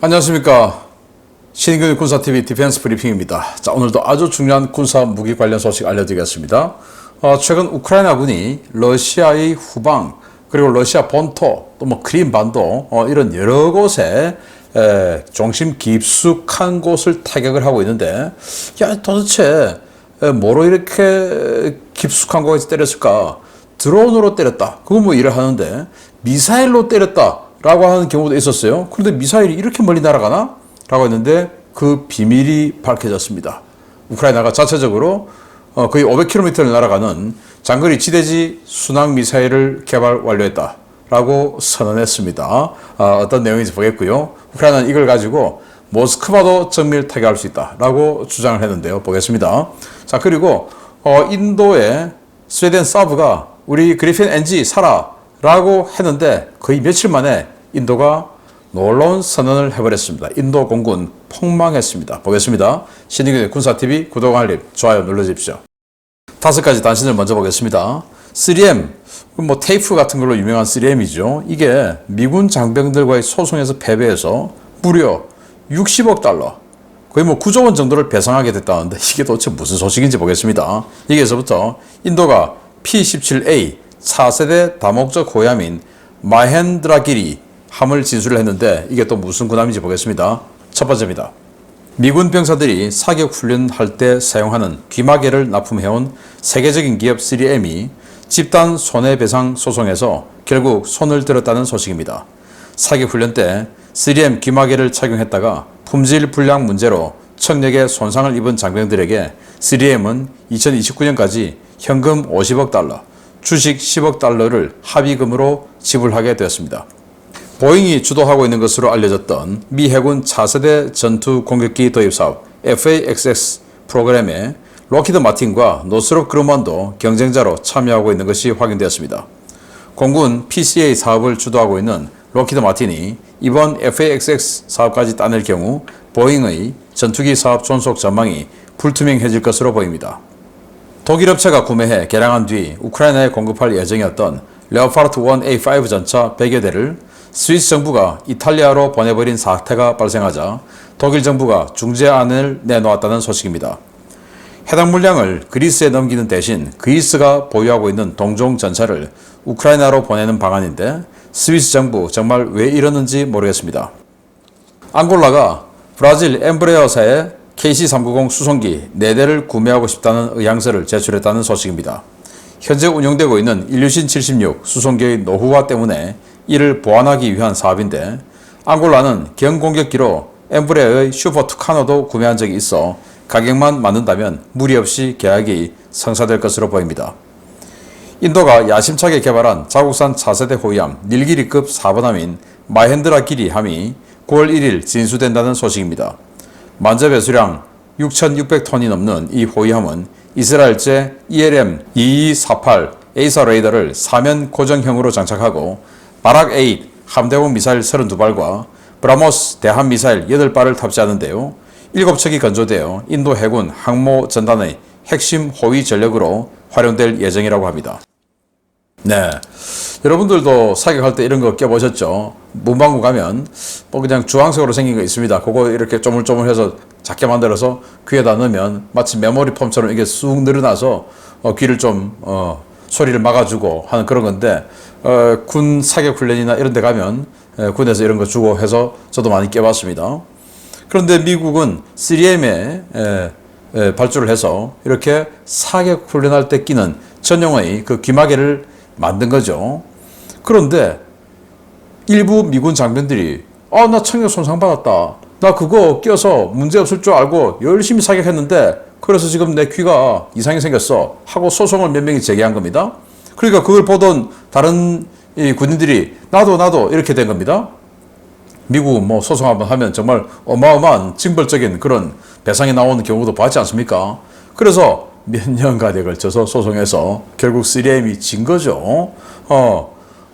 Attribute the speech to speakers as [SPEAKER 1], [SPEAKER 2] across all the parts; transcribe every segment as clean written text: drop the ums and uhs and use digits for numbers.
[SPEAKER 1] 안녕하십니까. 신인근 군사TV 디펜스 브리핑입니다. 자, 오늘도 아주 중요한 군사 무기 관련 소식 알려드리겠습니다. 최근 우크라이나군이 러시아의 후방, 그리고 러시아 본토, 또 뭐 크림반도, 이런 여러 곳에 중심 깊숙한 곳을 타격을 하고 있는데, 야, 도대체 뭐로 이렇게 깊숙한 곳에서 때렸을까? 드론으로 때렸다. 그거 뭐 일을 하는데, 미사일로 때렸다. 라고 하는 경우도 있었어요. 그런데 미사일이 이렇게 멀리 날아가나? 라고 했는데 그 비밀이 밝혀졌습니다. 우크라이나가 자체적으로 거의 500km를 날아가는 장거리 지대지 순항 미사일을 개발 완료했다. 라고 선언했습니다. 어떤 내용인지 보겠고요. 우크라이나는 이걸 가지고 모스크바도 정밀 타격할 수 있다. 라고 주장을 했는데요. 보겠습니다. 자, 그리고 인도의 스웨덴 사브가 우리 그리핀 NG 사라. 라고 했는데 거의 며칠 만에 인도가 놀라운 선언을 해버렸습니다. 인도 공군 폭망했습니다. 보겠습니다. 신인근의 군사TV 구독, 알림, 좋아요 눌러주십시오. 5가지 단신을 먼저 보겠습니다. 3M, 뭐 테이프 같은 걸로 유명한 3M이죠. 이게 미군 장병들과의 소송에서 패배해서 무려 60억 달러, 거의 뭐 9조 원 정도를 배상하게 됐다는데 이게 도대체 무슨 소식인지 보겠습니다. 여기에서부터 인도가 P-17A 4세대 다목적 호위함인 마헨드라기리 함을 진술을 했는데 이게 또 무슨 군함인지 보겠습니다. 첫 번째입니다. 미군 병사들이 사격 훈련할 때 사용하는 귀마개를 납품해온 세계적인 기업 3M이 집단 손해배상 소송에서 결국 손을 들었다는 소식입니다. 사격 훈련 때 3M 귀마개를 착용했다가 품질 불량 문제로 청력에 손상을 입은 장병들에게 3M은 2029년까지 현금 50억 달러, 주식 10억 달러를 합의금으로 지불하게 되었습니다. 보잉이 주도하고 있는 것으로 알려졌던 미 해군 차세대 전투 공격기 도입 사업 FA-XX 프로그램에 록히드 마틴과 노스롭 그루먼도 경쟁자로 참여하고 있는 것이 확인되었습니다. 공군 PCA 사업을 주도하고 있는 록히드 마틴이 이번 FA-XX 사업까지 따낼 경우 보잉의 전투기 사업 존속 전망이 불투명해질 것으로 보입니다. 독일 업체가 구매해 개량한 뒤 우크라이나에 공급할 예정이었던 레오파르트 1A5 전차 100여 대를 스위스 정부가 이탈리아로 보내버린 사태가 발생하자 독일 정부가 중재안을 내놓았다는 소식입니다. 해당 물량을 그리스에 넘기는 대신 그리스가 보유하고 있는 동종 전차를 우크라이나로 보내는 방안인데 스위스 정부 정말 왜 이러는지 모르겠습니다. 앙골라가 브라질 엠브레어사의 KC-390 수송기 4대를 구매하고 싶다는 의향서를 제출했다는 소식입니다. 현재 운용되고 있는 일류신 76 수송기의 노후화 때문에 이를 보완하기 위한 사업인데 앙골라는 경공격기로 엠브레어의 슈퍼투카노도 구매한 적이 있어 가격만 맞는다면 무리 없이 계약이 성사될 것으로 보입니다. 인도가 야심차게 개발한 자국산 차세대 호위함 닐기리급 4번함인 마헨드라기리 함이 9월 1일 진수된다는 소식입니다. 만재 배수량 6,600톤이 넘는 이 호위함은 이스라엘제 ELM-2248 에이사 레이더를 사면 고정형으로 장착하고 바락-8 함대공 미사일 32발과 브라모스 대함 미사일 8발을 탑재하는데요. 7척이 건조되어 인도 해군 항모 전단의 핵심 호위 전력으로 활용될 예정이라고 합니다. 네, 여러분들도 사격할 때 이런 거 껴보셨죠? 문방구 가면 뭐 그냥 주황색으로 생긴 거 있습니다. 그거 이렇게 쪼물쪼물해서 작게 만들어서 귀에다 넣으면 마치 메모리 폼처럼 이게 쑥 늘어나서 귀를 좀 소리를 막아주고 하는 그런 건데 군 사격 훈련이나 이런 데 가면 군에서 이런 거 주고 해서 저도 많이 껴봤습니다. 그런데 미국은 3M에 발주를 해서 이렇게 사격 훈련할 때 끼는 전용의 그 귀마개를 만든 거죠. 그런데 일부 미군 장병들이 나 청력 손상 받았다. 나 그거 껴서 문제 없을 줄 알고 열심히 사격했는데 그래서 지금 내 귀가 이상이 생겼어 하고 소송을 몇 명이 제기한 겁니다. 그러니까 그걸 보던 다른 이 군인들이 나도 이렇게 된 겁니다. 미국은 뭐 소송 한번 하면 정말 어마어마한 징벌적인 그런 배상이 나오는 경우도 봤지 않습니까? 그래서 몇 년간에 걸쳐서 소송해서 결국 3M이 진 거죠.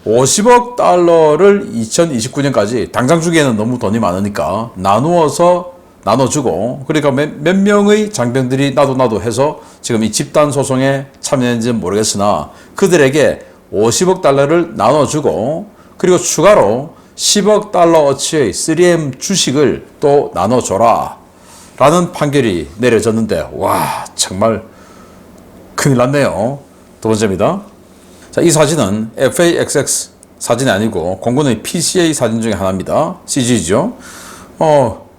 [SPEAKER 1] 50억 달러를 2029년까지 당장 주기에는 너무 돈이 많으니까 나눠주고 그러니까 몇 명의 장병들이 나도 해서 지금 이 집단 소송에 참여했는지는 모르겠으나 그들에게 50억 달러를 나눠주고 그리고 추가로 10억 달러어치의 3M 주식을 또 나눠줘라 라는 판결이 내려졌는데, 와, 정말 큰일 났네요. 두 번째입니다. 자, 이 사진은 FAXX 사진이 아니고 공군의 PCA 사진 중에 하나입니다. CG죠.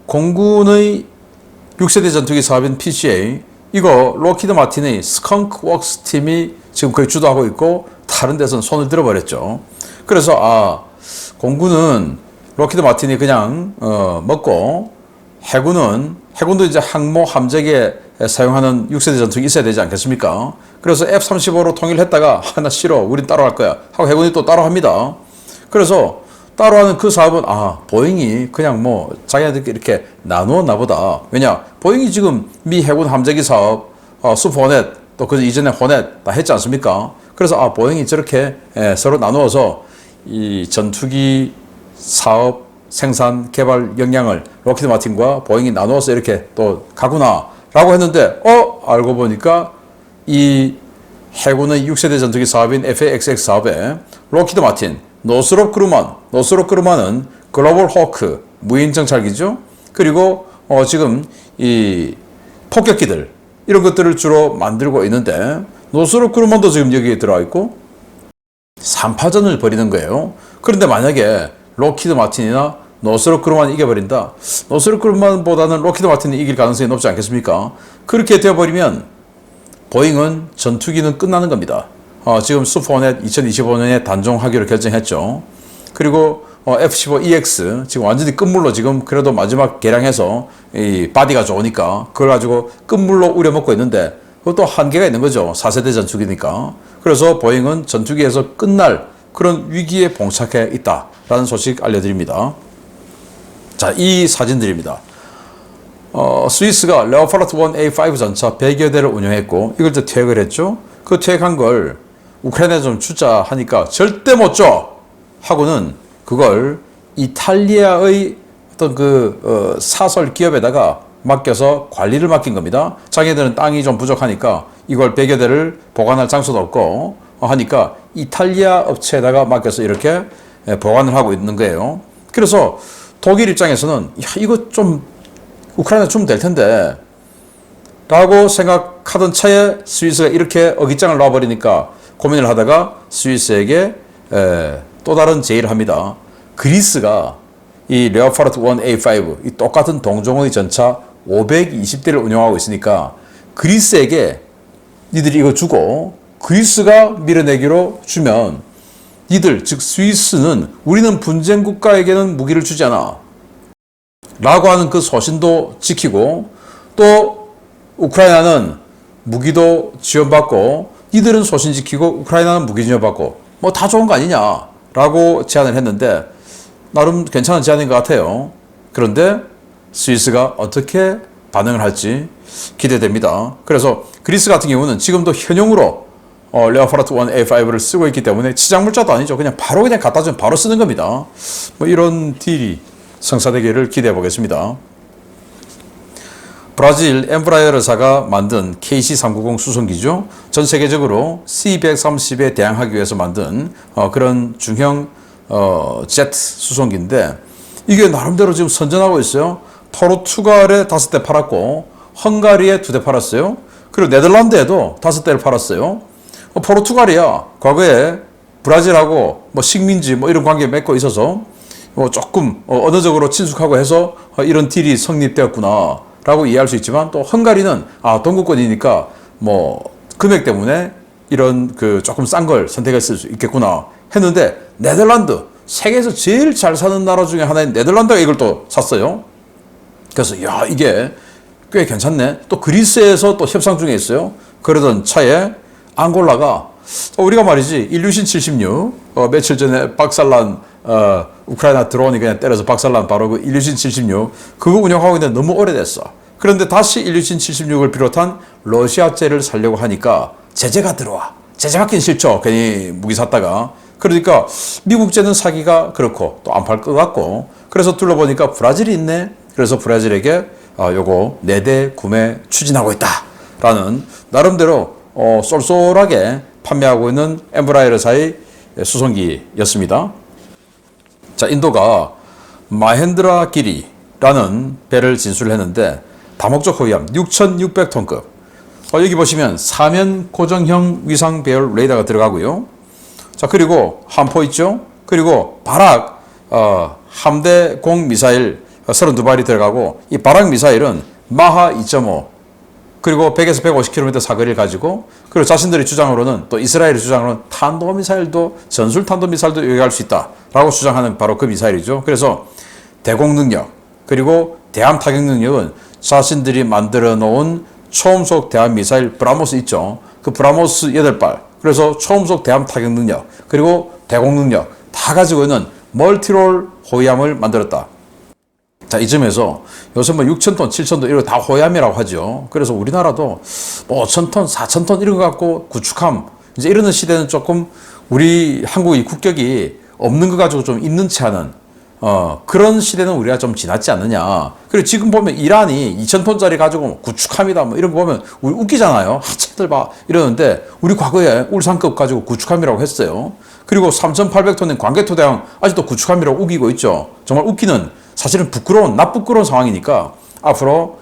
[SPEAKER 1] 공군의 6세대 전투기 사업인 PCA, 이거 록히드 마틴의 스컹크 웍스 팀이 지금 거의 주도하고 있고 다른 데서는 손을 들어버렸죠. 그래서 공군은 록히드 마틴이 그냥 먹고 해군도 이제 항모 함재기에 사용하는 6세대 전투기 있어야 되지 않겠습니까? 그래서 F-35로 통일했다가 나 싫어, 우린 따로 할 거야 하고 해군이 또 따로 합니다. 그래서 따로 하는 그 사업은 보잉이 그냥 뭐 자기네들끼리 이렇게 나누었나 보다. 왜냐, 보잉이 지금 미 해군 함재기 사업 슈퍼 호넷, 또 그 이전에 호넷 다 했지 않습니까? 그래서 보잉이 저렇게 서로 나누어서 이 전투기 사업 생산 개발 역량을 록히드 마틴과 보잉이 나누어서 이렇게 또 가구나 라고 했는데 알고 보니까 이 해군의 6세대 전투기 사업인 FAXX 사업에 록히드 마틴, 노스롭 그루만은 글로벌 호크 무인 정찰기죠. 그리고 지금 이 폭격기들 이런 것들을 주로 만들고 있는데, 노스롭 그루만도 지금 여기에 들어와 있고 3파전을 벌이는 거예요. 그런데 만약에 록히드 마틴이나 노스롭 그루만이 이겨버린다. 노스롭 그루만보다는 록히드 마틴이 이길 가능성이 높지 않겠습니까? 그렇게 되어버리면 보잉은 전투기는 끝나는 겁니다. 지금 슈퍼호넷 2025년에 단종하기로 결정했죠. 그리고 F-15EX 지금 완전히 끝물로 지금 그래도 마지막 개량해서 이 바디가 좋으니까 그걸 가지고 끝물로 우려먹고 있는데, 그것도 한계가 있는 거죠. 4세대 전투기니까. 그래서 보잉은 전투기에서 끝날 그런 위기에 봉착해 있다라는 소식 알려드립니다. 자, 이 사진들입니다. 스위스가 레오파르트 1A5 전차 100여 대를 운영했고 이걸 이제 퇴역을 했죠. 그 퇴역한 걸 우크라이나에 좀 주자 하니까 절대 못 줘 하고는 그걸 이탈리아의 어떤 사설 기업에다가 맡겨서 관리를 맡긴 겁니다. 자기들은 땅이 좀 부족하니까 이걸 100여 대를 보관할 장소도 없고 하니까 이탈리아 업체에다가 맡겨서 이렇게 보관을 하고 있는 거예요. 그래서 독일 입장에서는 이거 좀 우크라이나 주면 될 텐데 라고 생각하던 차에 스위스가 이렇게 어깃장을 놔버리니까 고민을 하다가 스위스에게 또 다른 제의를 합니다. 그리스가 이 레오파르트 1A5 이 똑같은 동종의 전차 520대를 운영하고 있으니까 그리스에게 니들이 이거 주고 그리스가 밀어내기로 주면 니들, 즉 스위스는 우리는 분쟁 국가에게는 무기를 주지 않아 라고 하는 그 소신도 지키고, 또 우크라이나는 무기도 지원받고 니들은 소신 지키고 우크라이나는 무기 지원받고 뭐 다 좋은 거 아니냐 라고 제안을 했는데 나름 괜찮은 제안인 것 같아요. 그런데 스위스가 어떻게 반응을 할지 기대됩니다. 그래서 그리스 같은 경우는 지금도 현용으로 레오파르트 1A5를 쓰고 있기 때문에 치장물자도 아니죠. 그냥 갖다 주면 바로 쓰는 겁니다. 뭐 이런 딜이 성사되기를 기대해 보겠습니다. 브라질 엠브라이어사가 만든 KC-390 수송기죠. 전 세계적으로 C-130에 대항하기 위해서 만든 그런 중형 제트 수송기인데 이게 나름대로 지금 선전하고 있어요. 포르투갈에 5대 팔았고 헝가리에 2대 팔았어요. 그리고 네덜란드에도 5대를 팔았어요. 포르투갈이야 과거에 브라질하고 뭐 식민지 뭐 이런 관계 맺고 있어서 뭐 조금 언어적으로 친숙하고 해서 이런 딜이 성립되었구나 라고 이해할 수 있지만, 또 헝가리는 동구권이니까 뭐 금액 때문에 이런 조금 싼 걸 선택했을 수 있겠구나 했는데, 네덜란드 세계에서 제일 잘 사는 나라 중에 하나인 네덜란드가 이걸 또 샀어요. 그래서 이게 꽤 괜찮네. 또 그리스에서 또 협상 중에 있어요. 그러던 차에 앙골라가 우리가 말이지 일류신 76 며칠 전에 박살난 우크라이나 들어오니 그냥 때려서 박살난 바로 그 일류신 76 그거 운영하고 있는데 너무 오래됐어. 그런데 다시 일류신 76을 비롯한 러시아제를 사려고 하니까 제재가 들어와. 제재 받긴 싫죠. 괜히 무기 샀다가. 그러니까 미국제는 사기가 그렇고 또 안 팔 것 같고, 그래서 둘러보니까 브라질이 있네. 그래서 브라질에게 요거 4대 구매 추진하고 있다라는 나름대로 쏠쏠하게 판매하고 있는 엠브라이어사의 수송기였습니다. 자, 인도가 마헨드라 기리라는 배를 진술을 했는데 다목적 호위함 6,600톤급. 여기 보시면 사면 고정형 위상 배열 레이더가 들어가고요. 자, 그리고 함포 있죠. 그리고 바락 함대공 미사일 32발이 들어가고, 이 바락 미사일은 마하 2.5 그리고 100에서 150km 사거리를 가지고, 그리고 자신들의 주장으로는, 또 이스라엘의 주장으로는 탄도미사일도, 전술 탄도미사일도 요격할 수 있다라고 주장하는 바로 그 미사일이죠. 그래서 대공 능력, 그리고 대함 타격 능력은 자신들이 만들어 놓은 초음속 대함 미사일 브라모스 있죠. 그 브라모스 8발, 그래서 초음속 대함 타격 능력, 그리고 대공 능력 다 가지고 있는 멀티롤 호위함을 만들었다. 자, 이 점에서 요새 뭐 6,000톤, 7,000톤 이런 거 다 호위함이라고 하죠. 그래서 우리나라도 뭐 5,000톤, 4,000톤 이런 거 갖고 구축함, 이제 이러는 시대는 조금 우리 한국의 국격이 없는 거 가지고 좀 있는 체 하는 그런 시대는 우리가 좀 지났지 않느냐. 그리고 지금 보면 이란이 2,000톤짜리 가지고 구축함이다 뭐 이런 거 보면 우리 웃기잖아요. 쟤들 봐 이러는데, 우리 과거에 울산급 가지고 구축함이라고 했어요. 그리고 3,800톤인 광개토대왕 아직도 구축함이라고 우기고 있죠. 정말 웃기는, 사실은 부끄러운, 나쁘끄러운 상황이니까 앞으로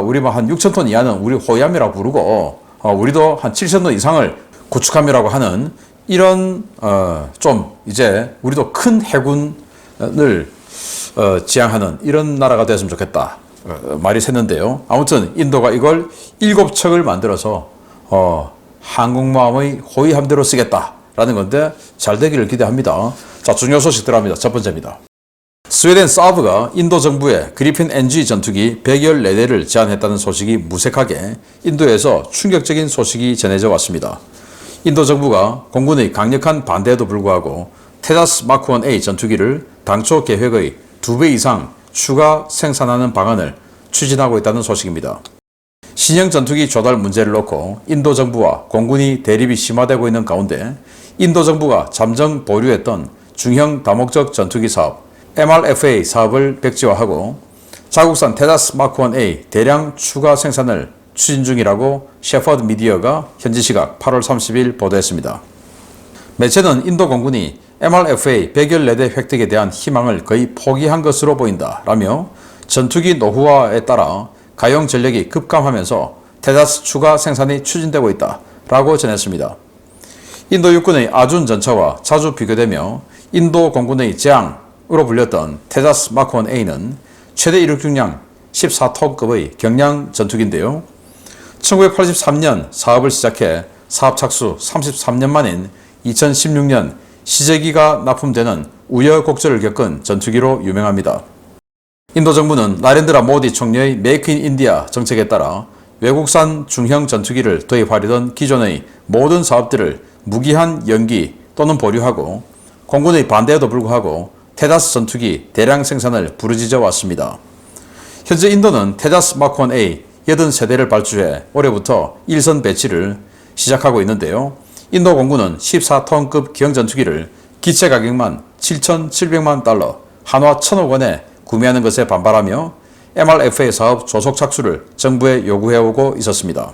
[SPEAKER 1] 우리 뭐 한 6,000톤 이하는 우리 호위함이라고 부르고, 우리도 한 7,000톤 이상을 구축함이라고 하는 이런 좀 이제 우리도 큰 해군을 지향하는 이런 나라가 됐으면 좋겠다 말이 샜는데요. 아무튼 인도가 이걸 7척을 만들어서 한국마음의 호위함대로 쓰겠다라는 건데 잘 되기를 기대합니다. 자, 중요 소식 들어갑니다. 첫 번째입니다. 스웨덴 사브가 인도 정부에 그리핀 NG 전투기 114대를 제안했다는 소식이 무색하게 인도에서 충격적인 소식이 전해져 왔습니다. 인도 정부가 공군의 강력한 반대에도 불구하고 테자스 마크 1A 전투기를 당초 계획의 2배 이상 추가 생산하는 방안을 추진하고 있다는 소식입니다. 신형 전투기 조달 문제를 놓고 인도 정부와 공군이 대립이 심화되고 있는 가운데, 인도 정부가 잠정 보류했던 중형 다목적 전투기 사업 MRFA 사업을 백지화하고 자국산 테자스 마크 1A 대량 추가 생산을 추진 중이라고 셰퍼드 미디어가 현지 시각 8월 30일 보도했습니다. 매체는 인도 공군이 MRFA 114대 획득에 대한 희망을 거의 포기한 것으로 보인다 라며 전투기 노후화에 따라 가용 전력이 급감하면서 테자스 추가 생산이 추진되고 있다 라고 전했습니다. 인도 육군의 아준 전차와 자주 비교되며 인도 공군의 재앙으로 불렸던 테자스 마크 1A는 최대 이륙 중량 14톤급의 경량 전투기인데요. 1983년 사업을 시작해 사업 착수 33년 만인 2016년 시제기가 납품되는 우여곡절을 겪은 전투기로 유명합니다. 인도 정부는 나렌드라 모디 총리의 메이크 인 인디아 정책에 따라 외국산 중형 전투기를 도입하려던 기존의 모든 사업들을 무기한 연기 또는 보류하고, 공군의 반대에도 불구하고 테자스 전투기 대량 생산을 부르짖어 왔습니다. 현재 인도는 테자스 마크 1A 83대를 발주해 올해부터 일선 배치를 시작하고 있는데요. 인도 공군은 14톤급 기형 전투기를 기체 가격만 7,700만 달러, 한화 1,000억 원에 구매하는 것에 반발하며 MRFA 사업 조속 착수를 정부에 요구해오고 있었습니다.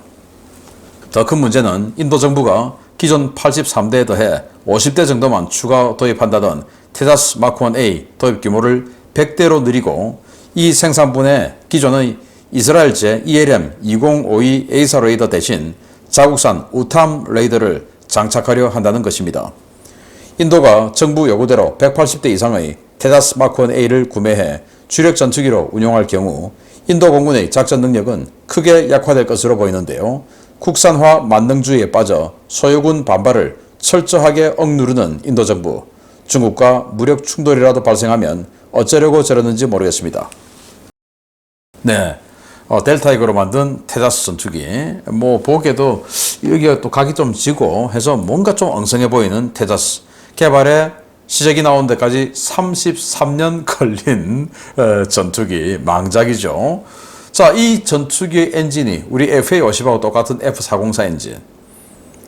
[SPEAKER 1] 더 큰 문제는 인도 정부가 기존 83대에 더해 50대 정도만 추가 도입한다던 테자스 마크 1A 도입 규모를 100대로 늘리고, 이 생산분에 기존의 이스라엘제 ELM-2052 A사 레이더 대신 자국산 우탐 레이더를 장착하려 한다는 것입니다. 인도가 정부 요구대로 180대 이상의 테자스 마크 1A를 구매해 주력 전투기로 운용할 경우 인도 공군의 작전 능력은 크게 약화될 것으로 보이는데요. 국산화 만능주의에 빠져 소요군 반발을 철저하게 억누르는 인도 정부, 중국과 무력 충돌이라도 발생하면 어쩌려고 저러는지 모르겠습니다. 네, 델타이거로 만든 테자스 전투기, 뭐 보기에도 여기가 또 각이 좀 지고 해서 뭔가 좀 엉성해 보이는 테자스, 개발에 시작이 나온 데까지 33년 걸린 전투기, 망작이죠. 자, 이 전투기의 엔진이 우리 FA-50하고 똑같은 F404 엔진.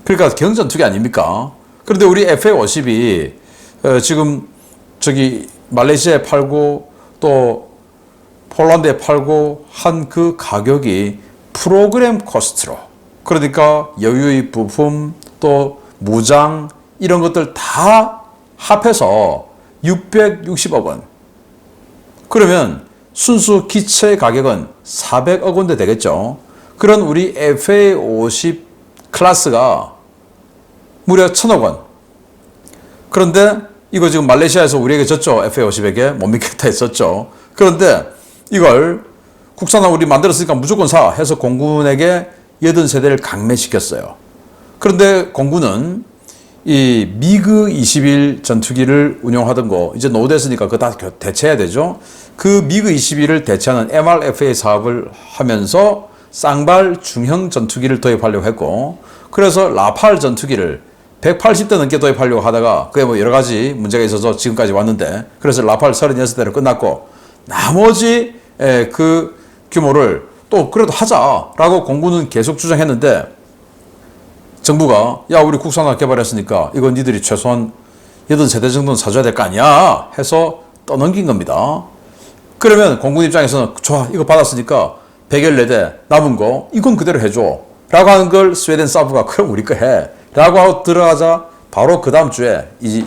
[SPEAKER 1] 그러니까 경전투기 아닙니까? 그런데 우리 FA-50이 지금 저기 말레이시아에 팔고 또 폴란드에 팔고 한 그 가격이 프로그램 코스트로, 그러니까 여유의 부품 또 무장 이런 것들 다 합해서 660억 원. 그러면 순수 기체 가격은 400억 원대 되겠죠. 그런 우리 FA50 클래스가 무려 1000억 원. 그런데 이거 지금 말레이시아에서 우리에게 졌죠. FA50에게 못 믿겠다 했었죠. 그런데 이걸 국산화 우리 만들었으니까 무조건 사 해서 공군에게 80세대를 강매시켰어요. 그런데 공군은 이 미그 21 전투기를 운용하던 거 이제 노후됐으니까 그거 다 대체해야 되죠. 그 미그 21을 대체하는 MRFA 사업을 하면서 쌍발 중형 전투기를 도입하려고 했고, 그래서 라팔 전투기를 180대 넘게 도입하려고 하다가 그게 뭐 여러 가지 문제가 있어서 지금까지 왔는데, 그래서 라팔 36대로 끝났고 나머지 그 규모를 또 그래도 하자라고 공군은 계속 주장했는데, 정부가 야 우리 국산화 개발했으니까 이건 니들이 최소한 80세대 정도는 사줘야 될 거 아니야 해서 떠넘긴 겁니다. 그러면 공군 입장에서는 좋아, 이거 받았으니까 114대 남은 거 이건 그대로 해줘 라고 하는 걸 스웨덴 사브가 그럼 우리 거 해 라고 하고 들어가자 바로 그 다음 주에 이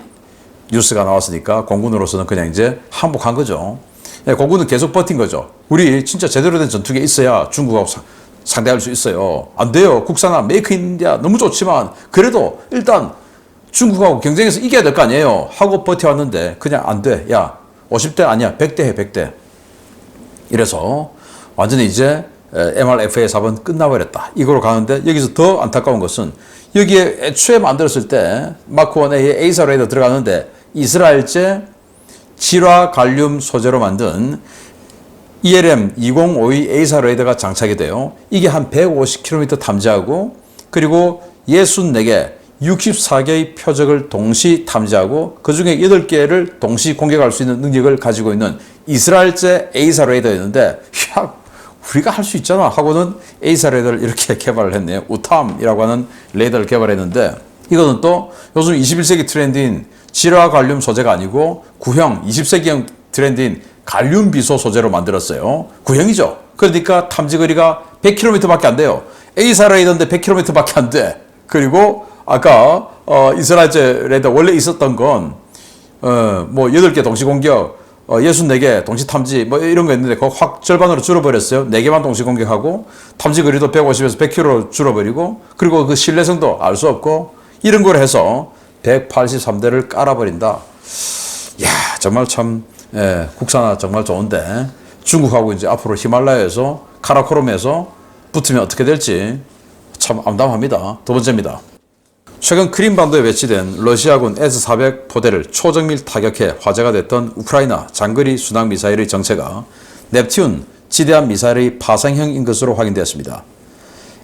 [SPEAKER 1] 뉴스가 나왔으니까 공군으로서는 그냥 이제 항복한 거죠. 공군은 계속 버틴 거죠. 우리 진짜 제대로 된 전투기 있어야 중국하고 상대할 수 있어요. 안 돼요. 국산화 메이크 인 인디아 너무 좋지만 그래도 일단 중국하고 경쟁해서 이겨야 될 거 아니에요 하고 버텨왔는데 그냥 안 돼. 야 50대 아니야 100대 해 100대. 이래서 완전히 이제 MRFA 사업은 끝나버렸다. 이거로 가는데 여기서 더 안타까운 것은 여기에 애초에 만들었을 때 마크 1A의 에이사 레이더 들어가는데 이스라엘제 질화 갈륨 소재로 만든 ELM-2052 에이사 레이더가 장착이 돼요. 이게 한 150km 탐지하고 그리고 64개, 64개의 표적을 동시 탐지하고 그 중에 8개를 동시 공격할 수 있는 능력을 가지고 있는 이스라엘제 에이사 레이더였는데, 야, 우리가 할 수 있잖아 하고는 에이사 레이더를 이렇게 개발을 했네요. 우탐이라고 하는 레이더를 개발했는데, 이거는 또 요즘 21세기 트렌드인 질화 갈륨 소재가 아니고 구형 20세기형 트렌드인 갈륨 비소 소재로 만들었어요. 구형이죠. 그러니까 탐지 거리가 100km밖에 안 돼요. 에이사 레이더인데 100km밖에 안 돼. 그리고 아까 이스라엘제 레이더 원래 있었던 건 뭐 8개 동시 공격, 64개 동시 탐지 뭐 이런 거 있는데 그거 확 절반으로 줄어버렸어요. 4개만 동시 공격하고 탐지 거리도 150에서 100km로 줄어버리고 그리고 그 신뢰성도 알 수 없고 이런 걸 해서 183대를 깔아버린다. 야, 정말 참 국산화 정말 좋은데 중국하고 이제 앞으로 히말라야에서 카라코름에서 붙으면 어떻게 될지 참 암담합니다. 두 번째입니다. 최근 크림반도에 배치된 러시아군 S-400 포대를 초정밀 타격해 화제가 됐던 우크라이나 장거리 순항 미사일의 정체가 넵튠 지대함 미사일의 파상형인 것으로 확인되었습니다.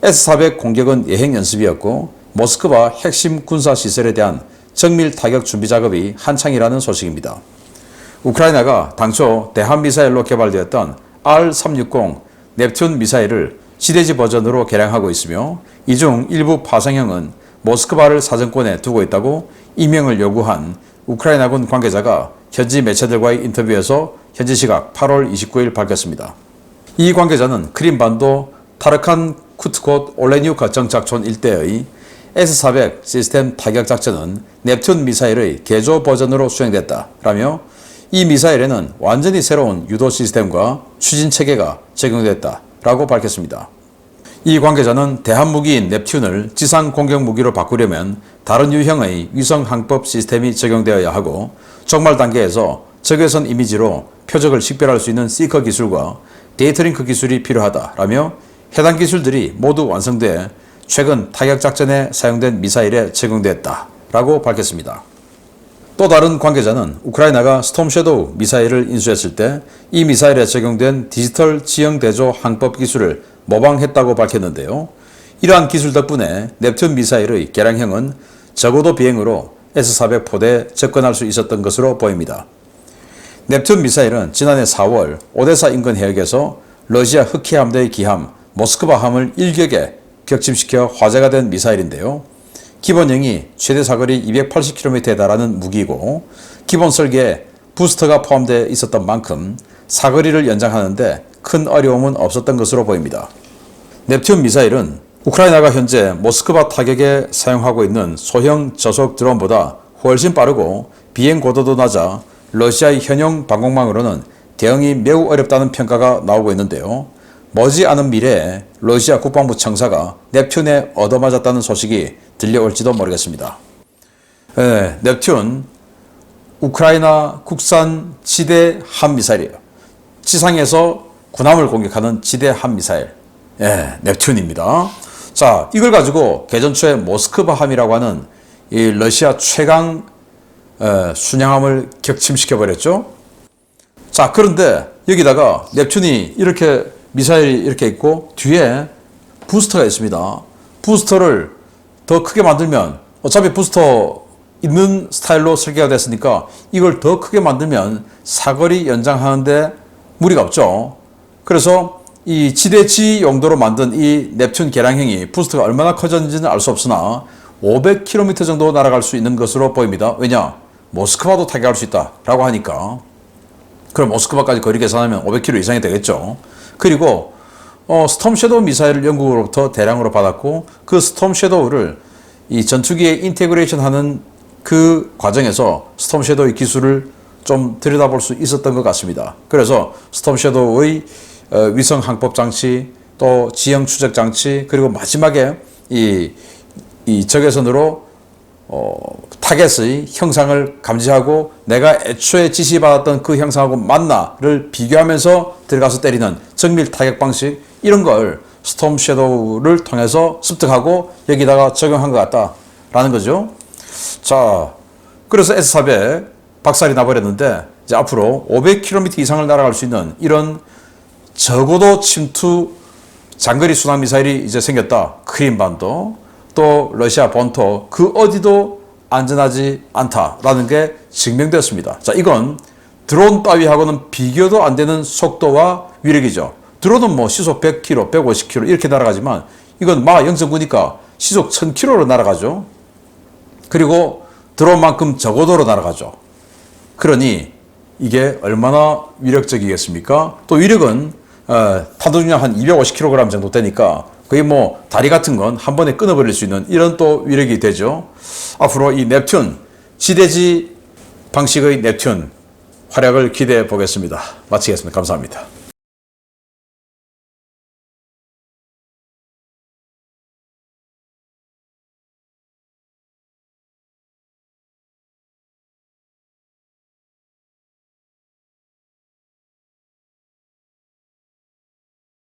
[SPEAKER 1] S-400 공격은 예행 연습이었고 모스크바 핵심 군사 시설에 대한 정밀 타격 준비 작업이 한창이라는 소식입니다. 우크라이나가 당초 대함 미사일로 개발되었던 R-360 넵튠 미사일을 지대지 버전으로 개량하고 있으며 이 중 일부 파상형은 모스크바를 사정권에 두고 있다고 임명을 요구한 우크라이나군 관계자가 현지 매체들과의 인터뷰에서 현지 시각 8월 29일 밝혔습니다. 이 관계자는 크림반도 타르칸 쿠트콧 올레니우카 정착촌 일대의 S-400 시스템 타격 작전은 넵튠 미사일의 개조 버전으로 수행됐다라며 이 미사일에는 완전히 새로운 유도 시스템과 추진 체계가 적용됐다라고 밝혔습니다. 이 관계자는 대함 무기인 넵튠을 지상 공격 무기로 바꾸려면 다른 유형의 위성 항법 시스템이 적용되어야 하고 적말 단계에서 적외선 이미지로 표적을 식별할 수 있는 시커 기술과 데이터링크 기술이 필요하다라며 해당 기술들이 모두 완성돼 최근 타격 작전에 사용된 미사일에 적용됐다라고 밝혔습니다. 또 다른 관계자는 우크라이나가 스톰 섀도우 미사일을 인수했을 때 이 미사일에 적용된 디지털 지형 대조 항법 기술을 모방했다고 밝혔는데요. 이러한 기술 덕분에 넵튠 미사일의 개량형은 적어도 비행으로 S-400 포대에 접근할 수 있었던 것으로 보입니다. 넵튠 미사일은 지난해 4월 오데사 인근 해역에서 러시아 흑해 함대의 기함 모스크바함을 일격에 격침시켜 화제가 된 미사일인데요. 기본형이 최대 사거리 280km에 달하는 무기고 기본 설계에 부스터가 포함되어 있었던 만큼 사거리를 연장하는데 큰 어려움은 없었던 것으로 보입니다. 넵튠 미사일은 우크라이나가 현재 모스크바 타격에 사용하고 있는 소형 저속 드론보다 훨씬 빠르고 비행 고도도 낮아 러시아의 현용 방공망으로는 대응이 매우 어렵다는 평가가 나오고 있는데요. 머지않은 미래에 러시아 국방부 청사가 넵튠에 얻어맞았다는 소식이 들려올지도 모르겠습니다. 넵튠, 우크라이나 국산 지대 함미사일이에요. 지상에서 군함을 공격하는 지대 함미사일. 넵튠입니다. 자, 이걸 가지고 개전 초에 모스크바함이라고 하는 이 러시아 최강 순양함을 격침시켜버렸죠. 자, 그런데 여기다가 넵튠이 이렇게 미사일이 이렇게 있고 뒤에 부스터가 있습니다. 부스터를 더 크게 만들면 어차피 부스터 있는 스타일로 설계가 됐으니까 이걸 더 크게 만들면 사거리 연장하는데 무리가 없죠. 그래서 이 지대지 용도로 만든 이 넵튠 개량형이 부스터가 얼마나 커졌는지는 알 수 없으나 500km 정도 날아갈 수 있는 것으로 보입니다. 왜냐? 모스크바도 타격할 수 있다라고 하니까. 그럼 모스크바까지 거리 계산하면 500km 이상이 되겠죠. 그리고 스톰 섀도우 미사일을 영국으로부터 대량으로 받았고 그 스톰 섀도우를 이 전투기에 인테그레이션 하는 그 과정에서 스톰 섀도우의 기술을 좀 들여다볼 수 있었던 것 같습니다. 그래서 스톰 섀도우의 위성 항법 장치, 또 지형 추적 장치, 그리고 마지막에 이 적외선으로 타겟의 형상을 감지하고 내가 애초에 지시받았던 그 형상하고 맞나를 비교하면서 들어가서 때리는 정밀 타격 방식, 이런 걸 스톰 섀도우를 통해서 습득하고 여기다가 적용한 것 같다라는 거죠. 자, 그래서 S-400 박살이 나버렸는데 이제 앞으로 500km 이상을 날아갈 수 있는 이런 저고도 침투 장거리 순항 미사일이 이제 생겼다. 크림반도, 또 러시아 본토 그 어디도 안전하지 않다라는 게 증명되었습니다. 자, 이건 드론 따위하고는 비교도 안 되는 속도와 위력이죠. 드론은 뭐 시속 100km, 150km 이렇게 날아가지만 이건 마 0.9니까 시속 1000km로 날아가죠. 그리고 드론만큼 저고도로 날아가죠. 그러니 이게 얼마나 위력적이겠습니까? 또 위력은 탄도중량 한 250kg 정도 되니까 거의 뭐 다리 같은 건 한 번에 끊어버릴 수 있는 이런 또 위력이 되죠. 앞으로 이 넵튠, 지대지 방식의 넵튠 활약을 기대해 보겠습니다. 마치겠습니다. 감사합니다.